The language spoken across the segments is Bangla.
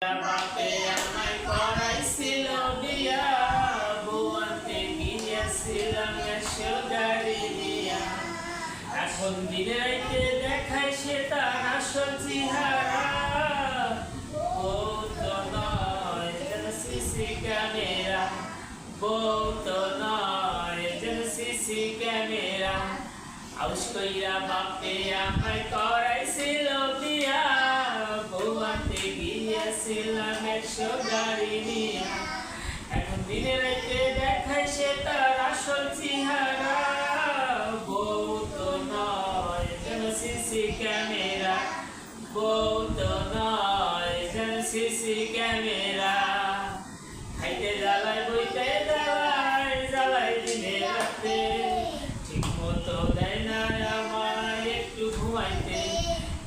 বাপে আমায় করাইছিল বিয়া, বউ আনতে গিয়েছিলাম 100 গাড়ি দিয়া। এখন দিনে রাইতে দেখায় সে তার আসল চেহারা। বউ তো নয় যেন সিসি ক্যামেরা, বউ তো নয় যেন সিসি ক্যামেরা। আউশ কইরা বাপে আমায় করাইছিল বিয়া, বউ আনতে গিয়েছিলাম 100 গাড়ি নিয়া। এখন দিনে রাইতে দেখায় সে তার আসল চেহারা। বউ তো নয় যেন সিসি ক্যামেরা, বউ তো নয় যেন সিসি ক্যামেরা। খাইতে জ্বালায় বইতে জ্বালায়, জ্বালায় দিনে রাতে, ঠিক মতো দেয় না আমায় একটু ঘুমাইতে।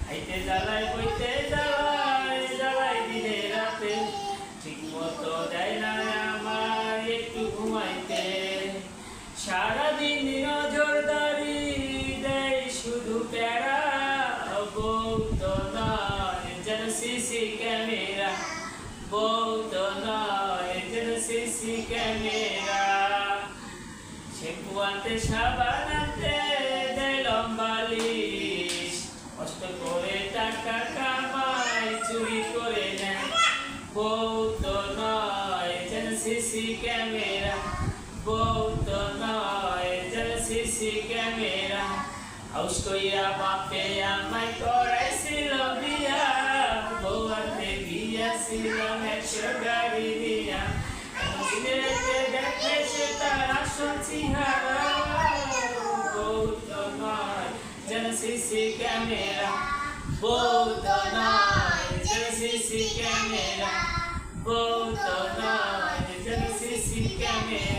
খাইতে জ্বালায় বইতে জ্বালায়, জ্বালায় দিনে রাতে, ঠিক মতো দেয় না আমায় একটু ঘুমাইতে। সারাদিন নজরদারি দেয় শুধু প্যারা। বউ তো নয় যেন সিসি ক্যামেরা, বউ তো নয় যেন সিসি ক্যামেরা। শ্যাম্পু আনতে সাবান আনতে দেয় লম্বা লিস্ট, কষ্ট করে টাকা কামায় চুরি করে নেয়। বউ তো নয় যেন সিসি ক্যামেরা, বউ তো নয় যেন সিসি ক্যামেরা। আউশ কইরা বাপে আমায় করাইছিল বিয়া, বউ আনতে গিয়েছিলাম 100 গাড়ি দিয়া। দিনে রাইতে দেখে সে তার আসল চেহারা। বউ তো নয় যেন সিসি ক্যামেরা, বউ তো নয় যেন সিসি ক্যামেরা, বউ তো নয় যেন সিসি ক্যামেরা।